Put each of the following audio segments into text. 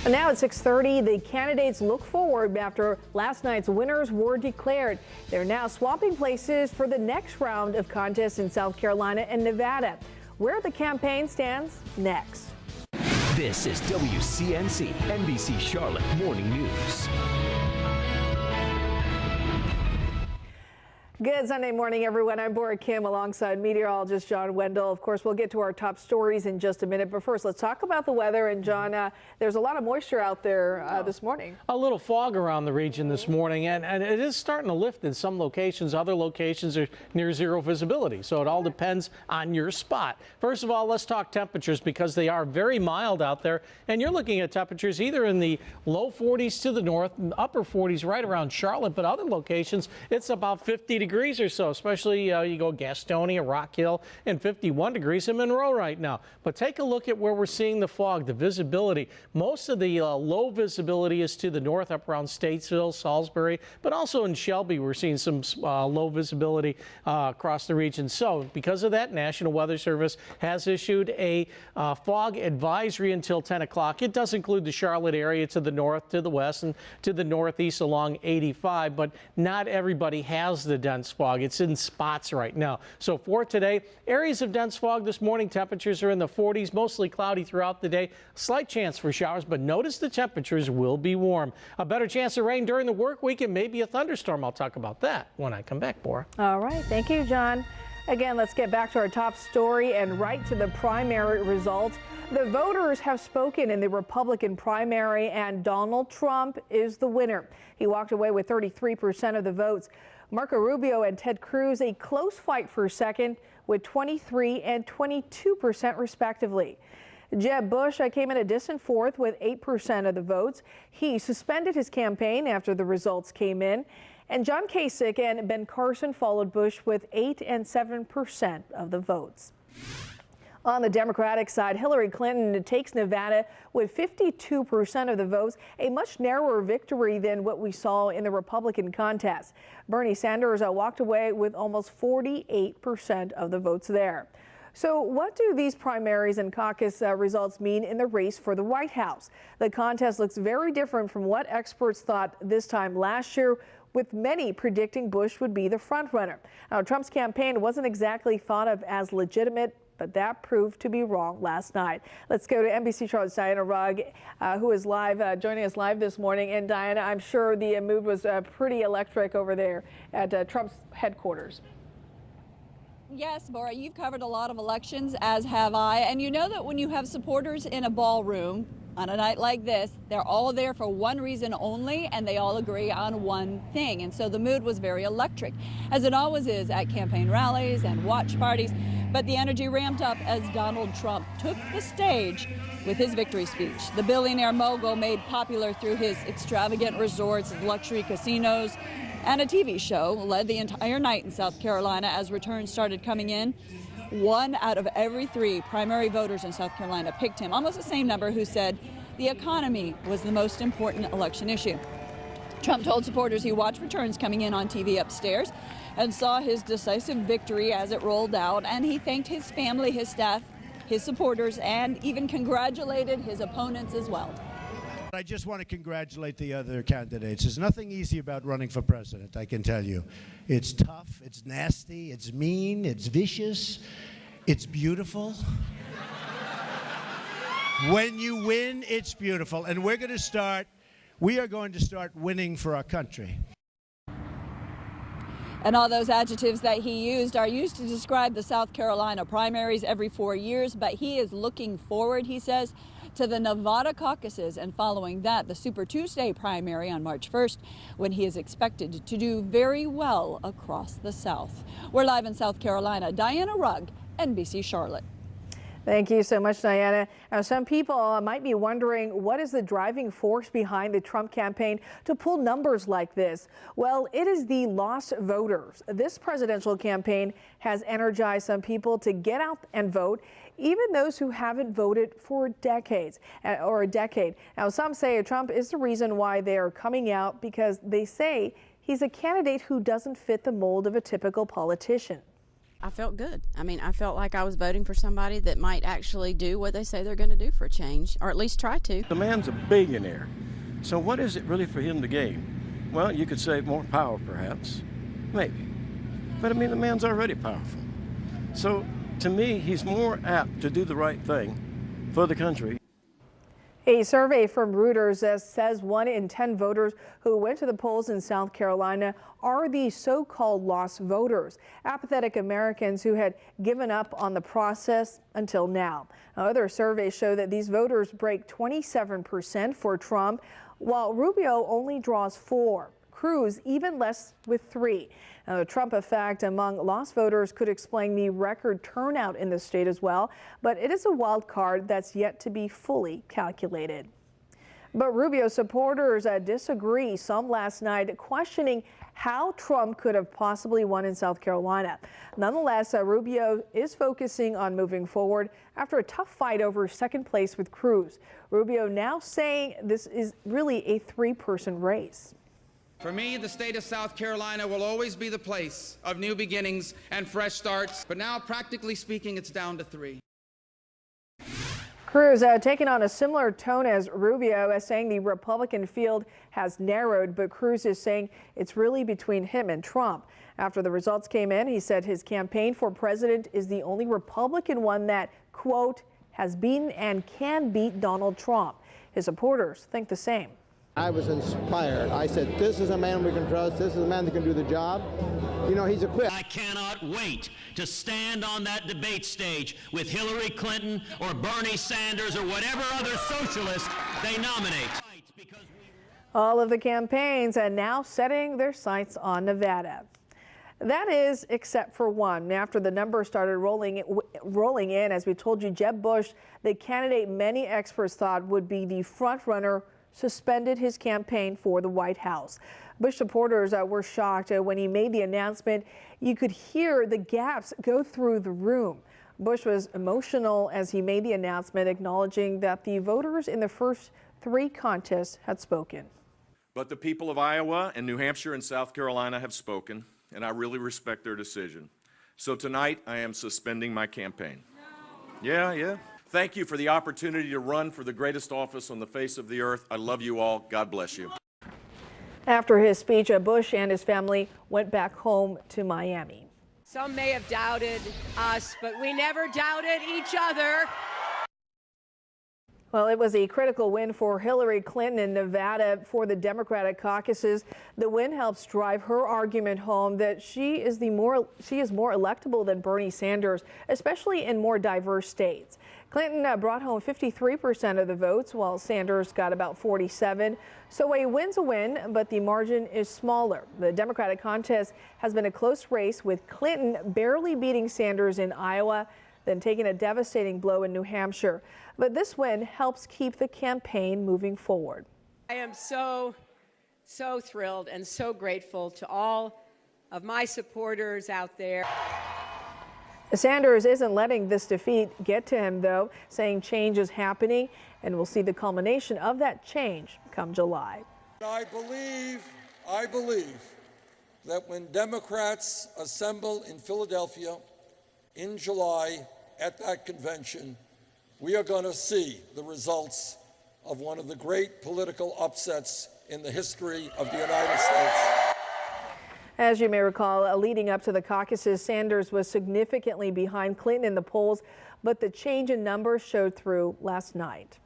And now at 6:30, the candidates look forward after last night's winners were declared. They're now swapping places for the next round of contests in South Carolina and Nevada. Where the campaign stands next. This is WCNC NBC Charlotte Morning News. Good Sunday morning, everyone. I'm Bora Kim alongside meteorologist John Wendell. Of course, we'll get to our top stories in just a minute. But first, let's talk about the weather. And John, there's a lot of moisture out there this morning. A little fog around the region this morning, and it is starting to lift in some locations. Other locations are near zero visibility, so it all depends on your spot. First of all, let's talk temperatures because they are very mild out there. And you're looking at temperatures either in the low 40s to the north, upper 40s right around Charlotte, but other locations, it's about 50 degrees or so, especially you go Gastonia, Rock Hill, and 51 degrees in Monroe right now. But take a look at where we're seeing the fog, the visibility. Most of the low visibility is to the north up around Statesville, Salisbury, but also in Shelby we're seeing some low visibility across the region. So because of that, National Weather Service has issued a fog advisory until 10 o'clock. It does include the Charlotte area to the north, to the west, and to the northeast along 85, but not everybody has the dense fog. It's in spots right now. So for today, areas of dense fog this morning, temperatures are in the 40s, mostly cloudy throughout the day. Slight chance for showers, but notice the temperatures will be warm. A better chance of rain during the work week and maybe a thunderstorm. I'll talk about that when I come back, Bora. All right. Thank you, John. Again, let's get back to our top story and right to the primary results. The voters have spoken in the Republican primary, and Donald Trump is the winner. He walked away with 33% of the votes. Marco Rubio and Ted Cruz a close fight for second with 23 and 22% respectively. Jeb Bush came in a distant fourth with 8% of the votes. He suspended his campaign after the results came in. And John Kasich and Ben Carson followed Bush with 8 and 7% of the votes. On the Democratic side, Hillary Clinton takes Nevada with 52% of the votes, a much narrower victory than what we saw in the Republican contest. Bernie Sanders walked away with almost 48% of the votes there. So what do these primaries and caucus results mean in the race for the White House? The contest looks very different from what experts thought this time last year, with many predicting Bush would be the frontrunner. Now, Trump's campaign wasn't exactly thought of as legitimate, but that proved to be wrong last night. Let's go to NBC Charlotte's Diana Rugg, who is live, joining us live this morning. And Diana, I'm sure the mood was pretty electric over there at Trump's headquarters. Yes, Bora, you've covered a lot of elections, as have I. And you know that when you have supporters in a ballroom on a night like this, they're all there for one reason only, and they all agree on one thing. And so the mood was very electric, as it always is at campaign rallies and watch parties. But the energy ramped up as Donald Trump took the stage with his victory speech. The billionaire mogul, made popular through his extravagant resorts, luxury casinos, and a TV show, led the entire night in South Carolina as returns started coming in. 1 out of every 3 primary voters in South Carolina picked him, almost the same number who said the economy was the most important election issue. Trump told supporters he watched returns coming in on TV upstairs and saw his decisive victory as it rolled out, and he thanked his family, his staff, his supporters, and even congratulated his opponents as well. I just want to congratulate the other candidates. There's nothing easy about running for president, I can tell you. It's tough, it's nasty, it's mean, it's vicious, it's beautiful. When you win, it's beautiful. And we are going to start winning for our country. And all those adjectives that he used are used to describe the South Carolina primaries every 4 years, but he is looking forward, he says, to the Nevada caucuses, and following that, the Super Tuesday primary on March 1st, when he is expected to do very well across the South. We're live in South Carolina. Diana Rugg, NBC Charlotte. Thank you so much, Diana. Now, some people might be wondering, what is the driving force behind the Trump campaign to pull numbers like this? Well, it is the lost voters. This presidential campaign has energized some people to get out and vote, even those who haven't voted for decades or a decade. Now, some say Trump is the reason why they are coming out, because they say he's a candidate who doesn't fit the mold of a typical politician. I felt good. I mean, I felt like I was voting for somebody that might actually do what they say they're going to do for a change, or at least try to. The man's a billionaire. So what is it really for him to gain? Well, you could say more power, perhaps. Maybe. But I mean, the man's already powerful. So to me, he's more apt to do the right thing for the country. A survey from Reuters says 1 in 10 voters who went to the polls in South Carolina are the so-called lost voters, apathetic Americans who had given up on the process until now. Other surveys show that these voters break 27% for Trump, while Rubio only draws 4. Cruz even less with 3. Now, the Trump effect among lost voters could explain the record turnout in the state as well, but it is a wild card that's yet to be fully calculated. But Rubio supporters disagree, some last night questioning how Trump could have possibly won in South Carolina. Nonetheless, Rubio is focusing on moving forward after a tough fight over second place with Cruz. Rubio now saying this is really a 3-person race. For me, the state of South Carolina will always be the place of new beginnings and fresh starts. But now, practically speaking, it's down to 3. Cruz taking on a similar tone as Rubio, saying the Republican field has narrowed, but Cruz is saying it's really between him and Trump. After the results came in, he said his campaign for president is the only Republican one that, quote, has beaten and can beat Donald Trump. His supporters think the same. I was inspired. I said, this is a man we can trust. This is a man that can do the job. You know, he's equipped. I cannot wait to stand on that debate stage with Hillary Clinton or Bernie Sanders or whatever other socialist they nominate. All of the campaigns are now setting their sights on Nevada. That is, except for one. After the numbers started rolling in, as we told you, Jeb Bush, the candidate many experts thought would be the front runner, suspended his campaign for the White House. Bush supporters were shocked when he made the announcement. You could hear the gasps go through the room. Bush was emotional as he made the announcement, acknowledging that the voters in the first 3 contests had spoken. But the people of Iowa and New Hampshire and South Carolina have spoken, and I really respect their decision. So tonight, I am suspending my campaign. Yeah. Thank you for the opportunity to run for the greatest office on the face of the earth. I love you all. God bless you. After his speech, Bush and his family went back home to Miami. Some may have doubted us, but we never doubted each other. Well, it was a critical win for Hillary Clinton in Nevada for the Democratic caucuses. The win helps drive her argument home that she is more electable than Bernie Sanders, especially in more diverse states. Clinton brought home 53% of the votes, while Sanders got about 47%. So a win's a win, but the margin is smaller. The Democratic contest has been a close race, with Clinton barely beating Sanders in Iowa, then taking a devastating blow in New Hampshire. But this win helps keep the campaign moving forward. I am so thrilled and so grateful to all of my supporters out there. Sanders isn't letting this defeat get to him, though, saying change is happening, and we'll see the culmination of that change come July. I believe that when Democrats assemble in Philadelphia in July at that convention, we are going to see the results of one of the great political upsets in the history of the United States. As you may recall, leading up to the caucuses, Sanders was significantly behind Clinton in the polls, but the change in numbers showed through last night.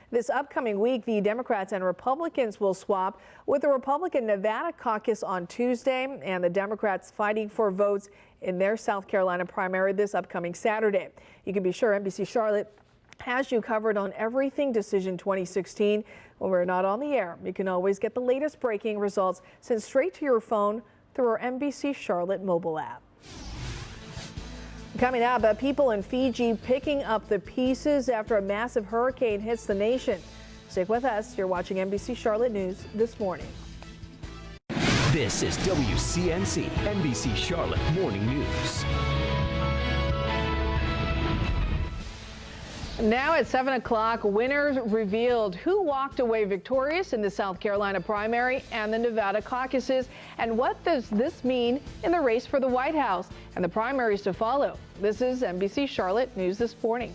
This upcoming week, the Democrats and Republicans will swap, with the Republican Nevada caucus on Tuesday and the Democrats fighting for votes in their South Carolina primary this upcoming Saturday. You can be sure NBC Charlotte has you covered on everything Decision 2016. When we're not on the air, you can always get the latest breaking results sent straight to your phone through our NBC Charlotte mobile app. Coming up, people in Fiji picking up the pieces after a massive hurricane hits the nation. Stick with us. You're watching NBC Charlotte News this morning. This is WCNC NBC Charlotte Morning News. Now at 7 o'clock, winners revealed who walked away victorious in the South Carolina primary and the Nevada caucuses. And what does this mean in the race for the White House and the primaries to follow? This is NBC Charlotte News This Morning.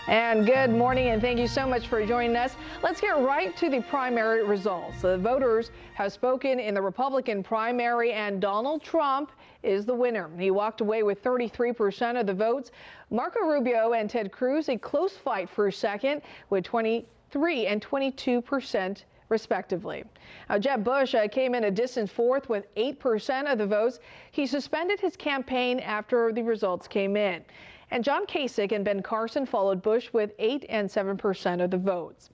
And good morning, and thank you so much for joining us. Let's get right to the primary results. The voters have spoken in the Republican primary, and Donald Trump is the winner. He walked away with 33% of the votes. Marco Rubio and Ted Cruz a close fight for second with 23 and 22%. respectively. Now, Jeb Bush came in a distant fourth with 8% of the votes. He suspended his campaign after the results came in. And John Kasich and Ben Carson followed Bush with 8 and 7% of the votes.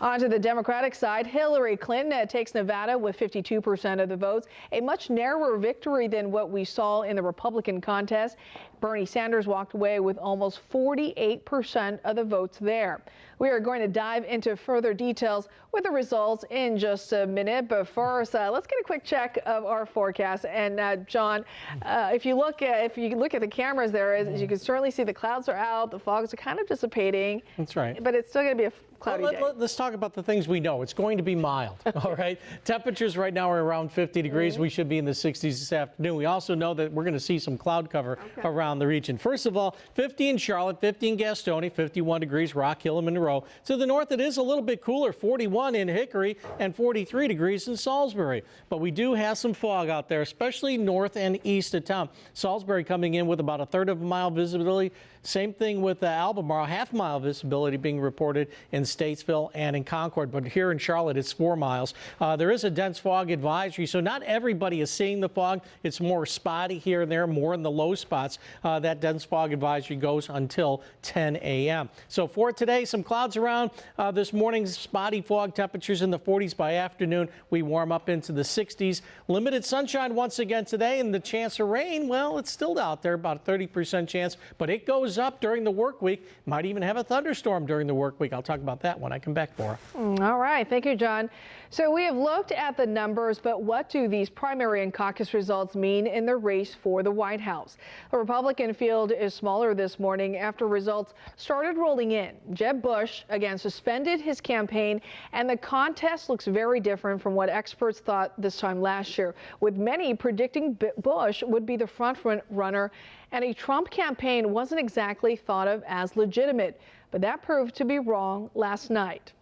On to the Democratic side, Hillary Clinton takes Nevada with 52% of the votes, a much narrower victory than what we saw in the Republican contest. Bernie Sanders walked away with almost 48% of the votes there. We are going to dive into further details with the results in just a minute. But first, let's get a quick check of our forecast. And John, if you look at the cameras there, as you can certainly see, the clouds are out, the fogs are kind of dissipating. That's right. But it's still going to be a cloudy day. Let's talk about the things we know. It's going to be mild. All right. Temperatures right now are around 50 degrees. We should be in the 60s this afternoon. We also know that we're going to see some cloud cover around the region. First of all, 50 in Charlotte, 50 in Gastonia, 51 degrees, Rock Hill and Monroe. To the north, it is a little bit cooler, 41 in Hickory and 43 degrees in Salisbury. But we do have some fog out there, especially north and east of town. Salisbury coming in with about a third of a mile visibility. Same thing with Albemarle, half-mile visibility being reported in Statesville and in Concord. But here in Charlotte, it's 4 miles. There is a dense fog advisory, so not everybody is seeing the fog. It's more spotty here and there, more in the low spots. That dense fog advisory goes until 10 a.m. So for today, some clouds around. This morning, spotty fog, temperatures in the 40s by afternoon. We warm up into the 60s. Limited sunshine once again today, and the chance of rain, well, it's still out there, about a 30% chance, but it goes up during the work week. Might even have a thunderstorm during the work week. I'll talk about that when I come back, Laura. All right. Thank you, John. So we have looked at the numbers, but what do these primary and caucus results mean in the race for the White House? The Republican field is smaller this morning after results started rolling in. Jeb Bush again suspended his campaign, and the contest looks very different from what experts thought this time last year, with many predicting Bush would be the front runner, and a Trump campaign wasn't exactly thought of as legitimate. But that proved to be wrong last night.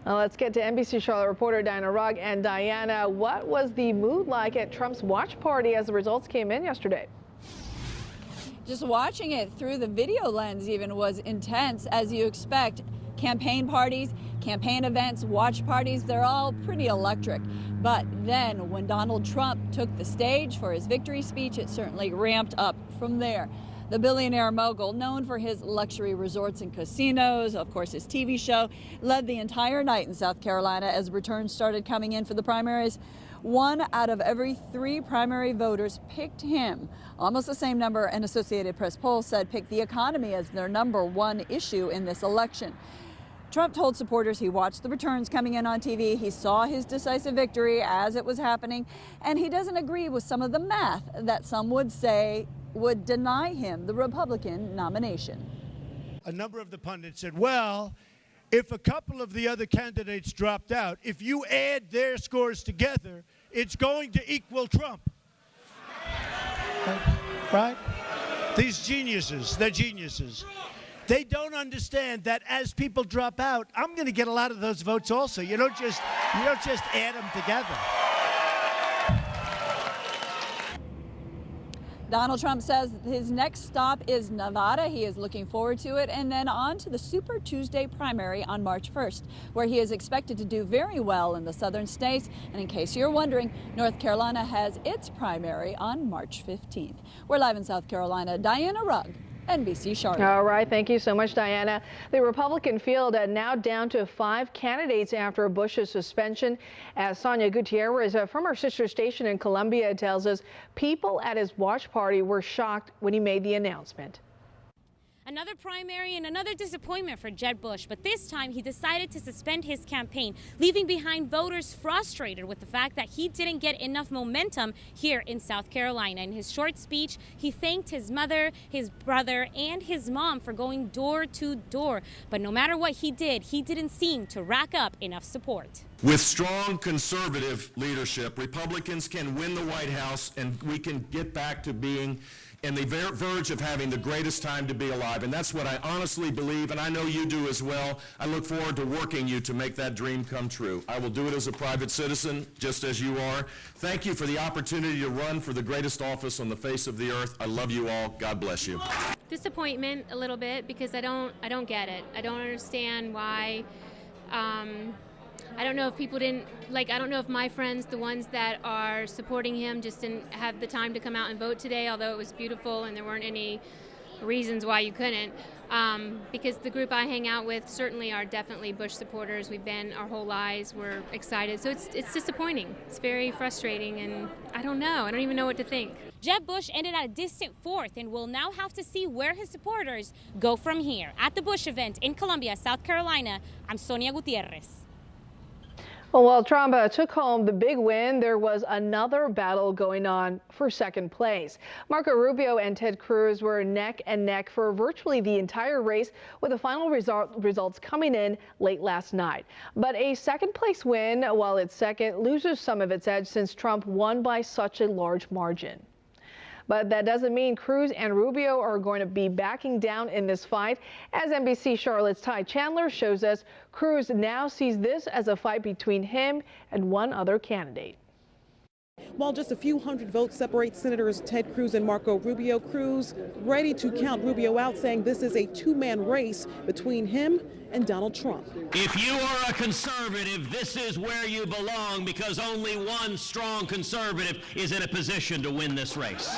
Now let's get to NBC Charlotte reporter Diana Rugg. And Diana, what was the mood like at Trump's watch party as the results came in yesterday? Just watching it through the video lens even was intense, as you expect. Campaign parties, campaign events, watch parties, they're all pretty electric. But then when Donald Trump took the stage for his victory speech, it certainly ramped up from there. The billionaire mogul, known for his luxury resorts and casinos, of course his TV show, led the entire night in South Carolina as returns started coming in for the primaries. 1 out of every 3 primary voters picked him. Almost the same number an Associated Press poll said picked the economy as their #1 issue in this election. Trump told supporters he watched the returns coming in on TV. He saw his decisive victory as it was happening, and he doesn't agree with some of the math that some would say would deny him the Republican nomination. A number of the pundits said, well, if a couple of the other candidates dropped out, if you add their scores together, it's going to equal Trump. Right? These geniuses, they're geniuses. They don't understand that as people drop out, I'm going to get a lot of those votes also. You don't just add them together. Donald Trump says his next stop is Nevada. He is looking forward to it, and then on to the Super Tuesday primary on March 1st, where he is expected to do very well in the southern states. And in case you're wondering, North Carolina has its primary on March 15th. We're live in South Carolina. Diana Rugg, NBC Charlotte. All right. Thank you so much, Diana. The Republican field now down to 5 candidates after Bush's suspension. As Sonia Gutierrez from our sister station in Columbia tells us, people at his watch party were shocked when he made the announcement. Another primary and another disappointment for Jeb Bush, but this time he decided to suspend his campaign, leaving behind voters frustrated with the fact that he didn't get enough momentum here in South Carolina. In his short speech, he thanked his mother, his brother, and his mom for going door to door. But no matter what he didn't seem to rack up enough support. With strong conservative leadership, Republicans can win the White House, and we can get back to being on the verge of having the greatest time to be alive. And that's what I honestly believe, and I know you do as well. I look forward to working you to make that dream come true. I will do it as a private citizen, just as you are. Thank you for the opportunity to run for the greatest office on the face of the earth. I love you all. God bless you. Disappointment a little bit, because I don't get it. I don't understand why. I don't know if people didn't, I don't know if my friends, the ones that are supporting him, just didn't have the time to come out and vote today, although it was beautiful and there weren't any reasons why you couldn't. Because the group I hang out with certainly are definitely Bush supporters. We've been our whole lives. We're excited. So it's disappointing. It's very frustrating, and I don't know. I don't even know what to think. Jeb Bush ended at a distant fourth, and we'll now have to see where his supporters go from here. At the Bush event in Columbia, South Carolina, I'm Sonia Gutierrez. Well, while Trump took home the big win, there was another battle going on for second place. Marco Rubio and Ted Cruz were neck and neck for virtually the entire race, with the final results coming in late last night. But a second place win, while it's second, loses some of its edge since Trump won by such a large margin. But that doesn't mean Cruz and Rubio are going to be backing down in this fight. As NBC Charlotte's Ty Chandler shows us, Cruz now sees this as a fight between him and one other candidate. While just a few hundred votes separate Senators Ted Cruz and Marco Rubio, Cruz ready to count Rubio out, saying this is a two-man race between him and Donald Trump. If you are a conservative, this is where you belong, because only one strong conservative is in a position to win this race.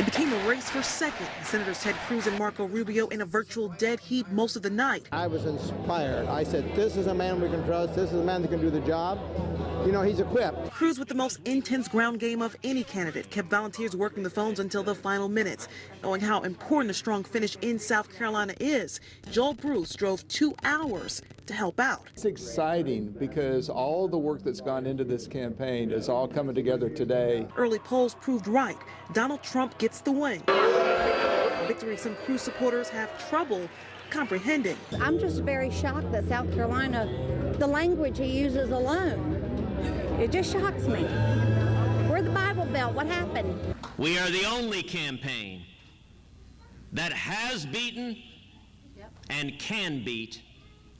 It became a race for second. Senators Ted Cruz and Marco Rubio in a virtual dead heat most of the night. I was inspired. I said, this is a man we can trust. This is a man that can do the job. You know, he's equipped. Cruz, with the most intense ground game of any candidate, kept volunteers working the phones until the final minutes. Knowing how important a strong finish in South Carolina is, Joel Bruce drove 2 hours to help out. It's exciting because all the work that's gone into this campaign is all coming together today. Early polls proved right. Donald Trump gets the win. Victory some Cruz supporters have trouble comprehending. I'm just very shocked that South Carolina, the language he uses alone, it just shocks me. We're the Bible Belt. What happened? We are the only campaign that has beaten and can beat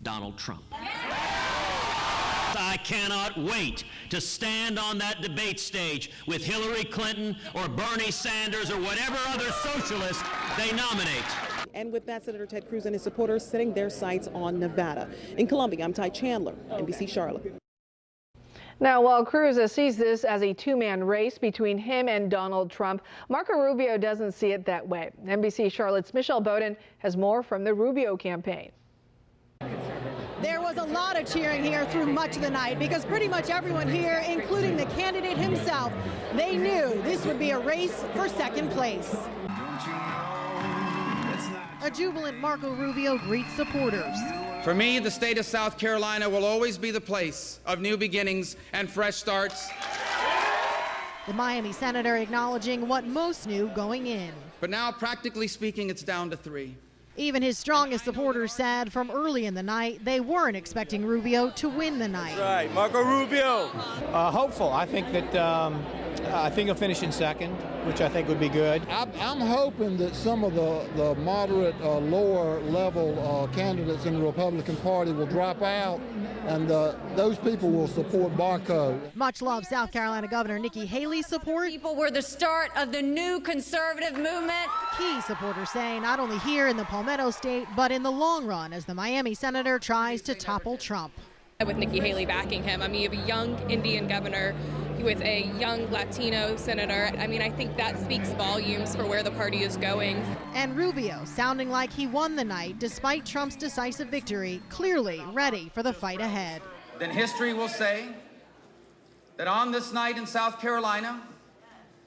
Donald Trump. I cannot wait to stand on that debate stage with Hillary Clinton or Bernie Sanders or whatever other socialist they nominate. And with that, Senator Ted Cruz and his supporters setting their sights on Nevada. In Columbia, I'm Ty Chandler, NBC Charlotte. Now, while Cruz sees this as a two-man race between him and Donald Trump, Marco Rubio doesn't see it that way. NBC Charlotte's Michelle Bowden has more from the Rubio campaign. There was a lot of cheering here through much of the night because pretty much everyone here, including the candidate himself, they knew this would be a race for second place. A jubilant Marco Rubio greets supporters. For me, the state of South Carolina will always be the place of new beginnings and fresh starts. The Miami senator acknowledging what most knew going in. But now, practically speaking, it's down to 3. Even his strongest supporters said from early in the night they weren't expecting Rubio to win the night. Right, Marco Rubio. Hopeful. I think that I think he'll finish in second, which I think would be good. I'm hoping that some of the moderate, lower level candidates in the Republican Party will drop out, and those people will support Marco. Much loved South Carolina Governor Nikki Haley's support. People were the start of the new conservative movement. Key supporters saying not only here in the Palmetto State, but in the long run as the Miami senator tries to topple Trump. With Nikki Haley backing him, I mean, you have a young Indian governor with a young Latino senator. I mean, I think that speaks volumes for where the party is going. And Rubio sounding like he won the night despite Trump's decisive victory, clearly ready for the fight ahead. Then history will say that on this night in South Carolina,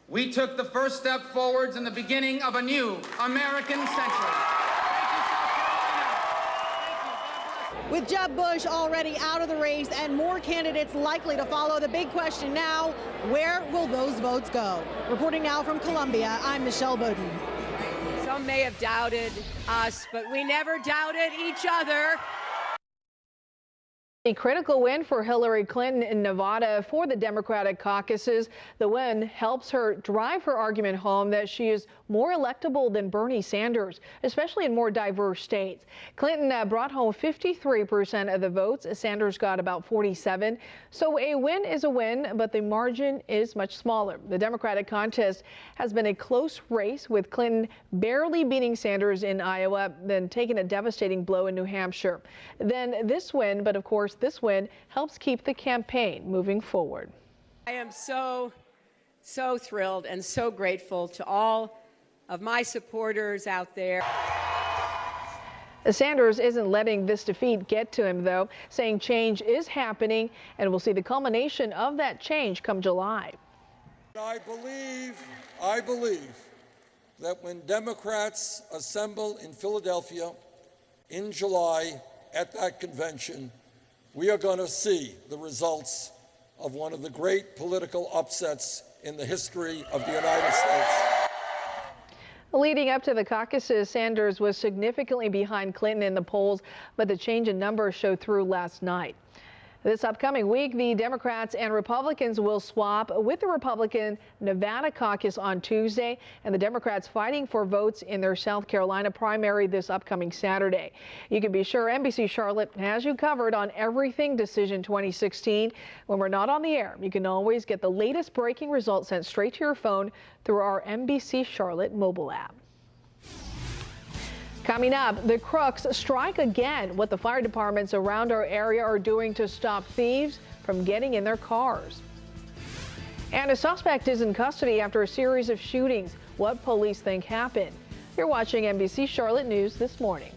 We took the first step forwards in the beginning of a new American century. With Jeb Bush already out of the race and more candidates likely to follow, the big question now, where will those votes go? Reporting now from Columbia, I'm Michelle Bowden. Some may have doubted us, but we never doubted each other. A critical win for Hillary Clinton in Nevada for the Democratic caucuses. The win helps her drive her argument home that she is more electable than Bernie Sanders, especially in more diverse states. Clinton brought home 53% of the votes. Sanders got about 47. So a win is a win, but the margin is much smaller. The Democratic contest has been a close race, with Clinton barely beating Sanders in Iowa, then taking a devastating blow in New Hampshire. Then this win, but of course this win helps keep the campaign moving forward. I am so thrilled and so grateful to all of my supporters out there. Sanders isn't letting this defeat get to him, though, saying change is happening, and we'll see the culmination of that change come July. I believe that when Democrats assemble in Philadelphia in July at that convention, we are going to see the results of one of the great political upsets in the history of the United States. Leading up to the caucuses, Sanders was significantly behind Clinton in the polls, but the change in numbers showed through last night. This upcoming week, the Democrats and Republicans will swap, with the Republican Nevada caucus on Tuesday, and the Democrats fighting for votes in their South Carolina primary this upcoming Saturday. You can be sure NBC Charlotte has you covered on everything decision 2016. When we're not on the air, you can always get the latest breaking results sent straight to your phone through our NBC Charlotte mobile app. Coming up, the crooks strike again. What the fire departments around our area are doing to stop thieves from getting in their cars. And a suspect is in custody after a series of shootings. What police think happened. You're watching NBC Charlotte News this morning.